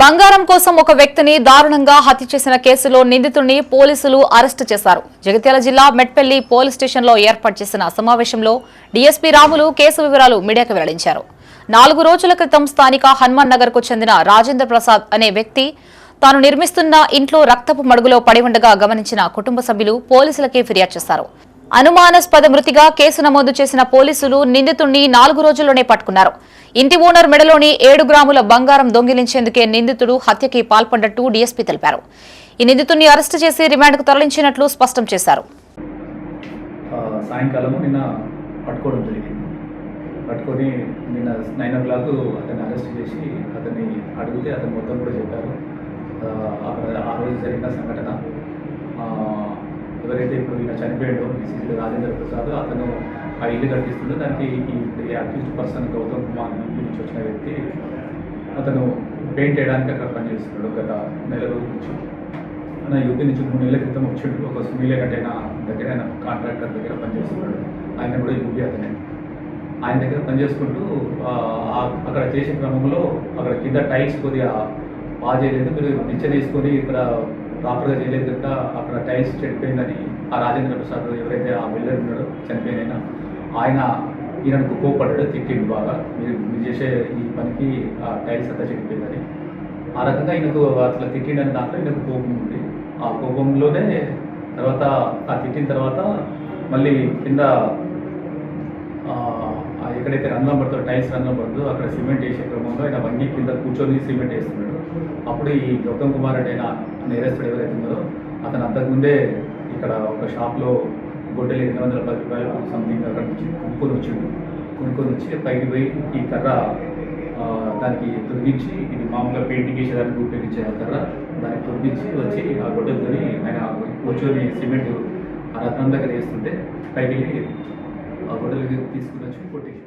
బంగారం కోసం ఒక వ్యక్తిని దారుణంగా హత్య చేసిన కేసులో నిందితుడిని పోలీసులు అరెస్టు చేశారు. జగిత్యాల జిల్లా మెట్పల్లి పోలీస్ స్టేషన్లో ఏర్పాటు చేసిన సమావేశంలో డీఎస్పీ రాములు కేసు వివరాలు మీడియాకు వెల్లడించారు. 4 రోజుల క్రితం స్థానిక హనుమాన్ నగర్ కు చెందిన రాజేంద్ర ప్రసాద్ అనే వ్యక్తి తాను నిర్మిస్తున్న ఇంట్లో రక్తపు మడుగులో పడి ఉండగా గమనించిన కుటుంబ సభ్యులు పోలీసులకి ఫిర్యాదు చేశారు. అనుమానాస్పద మృతిగా కేసు నమోదు చేసిన పోలీసులు నిందితుడిని 4 రోజుల్లోనే పట్టుకున్నారు. ఇంటి ఓనర్ మెడలోని 7 గ్రాముల బంగారం దొంగిలించేందుకే నిందితుడు హత్యకి పాల్పడ్డట్టు డీఎస్పీ తెలిపారు. ఈ నిందితుడిని అరెస్టు చేసి రిమాండ్కు తరలించినట్లు స్పష్టం చేశారు. సాయంకాలం నిన్న పట్టుకోవడం జరిగింది. పట్టుకొని నిన్న 9 o'clock అతన్ని అరెస్ట్ చేసి అతన్ని అడిగితే అతను మొత్తం కూడా చెప్పారు. అక్కడ ఆ రోజు జరిగిన సంఘటన ఎవరైతే ఇప్పుడు ఈయన చనిపోయాడో డిసీజ్ రాజేంద్ర ప్రసాద్ అతను ఆ ఇల్లు కట్టిస్తుండో దానికి ఈ accused person Gautam Kumar UP నుంచి వచ్చిన వ్యక్తి అతను పెయింట్ వేయడానికి అక్కడ పనిచేస్తున్నాడు. గత నెల రోజుల నుంచి ఆయన యూపీ నుంచి 3 నెలల క్రితం వచ్చిండు. ఒక సుమీలే గంట దగ్గర ఆయన కాంట్రాక్టర్ దగ్గర పనిచేస్తున్నాడు. ఆయన కూడా యూపీ అతనే. ఆయన దగ్గర పనిచేసుకుంటూ అక్కడ చేసే క్రమంలో అక్కడ కింద టైల్స్ కొద్దిగా బాగా చేయలేదు, మీరు నిచ్చెన వేసుకొని ఇక్కడ ప్రాపర్గా చేయలేదు కనుక అక్కడ టైల్స్ చెడిపోయిందని ఆ రాజేంద్ర ప్రసాద్ ఎవరైతే ఆ బిల్డర్ ఉన్నాడో చనిపోయినైనా ఆయన ఈయనకు కోపడ్డాడు, తిట్టిండు బాగా, మీరు చేసే ఈ పనికి ఆ టైల్స్ అంతా చెడిపోయిందని. ఆ రకంగా ఈయనకు అట్లా తిట్టిండని దాంట్లో ఈయనకు కోపం ఉంది. ఆ కోపంలోనే తర్వాత ఆ తిట్టిన తర్వాత మళ్ళీ కింద ఎక్కడైతే రంధ్రం పడుతుందో టైల్స్ రంధ్రం పడుతుందో అక్కడ సిమెంట్ వేసే క్రమంలో ఆయన వంగి కింద కూర్చొని సిమెంట్ వేస్తున్నాడు. అప్పుడు ఈ గౌతమ్ కుమార్ అంటే నేరస్తుడు ఎవరైతే ఉన్నారో అతను అంతకుముందే ఇక్కడ ఒక షాప్లో గొడ్డలి 210 రూపాయలు సంథింగ్ అక్కడ నుంచి కొనుక్కొని వచ్చి పైకి పోయి ఈ కర్ర దానికి తొలగించి, ఇది మామూలుగా పెయింటింగ్ వేసేదానికి ఉపయోగించే ఆ కర్ర దానికి తొలగించి వచ్చి ఆ గొడ్డలితోని ఆయన కూర్చొని సిమెంట్ ఆ రత్నం దగ్గర వేస్తుంటే పైకి వెళ్ళి ఆ గొడ్డలికి తీసుకుని వచ్చి కొట్టేసి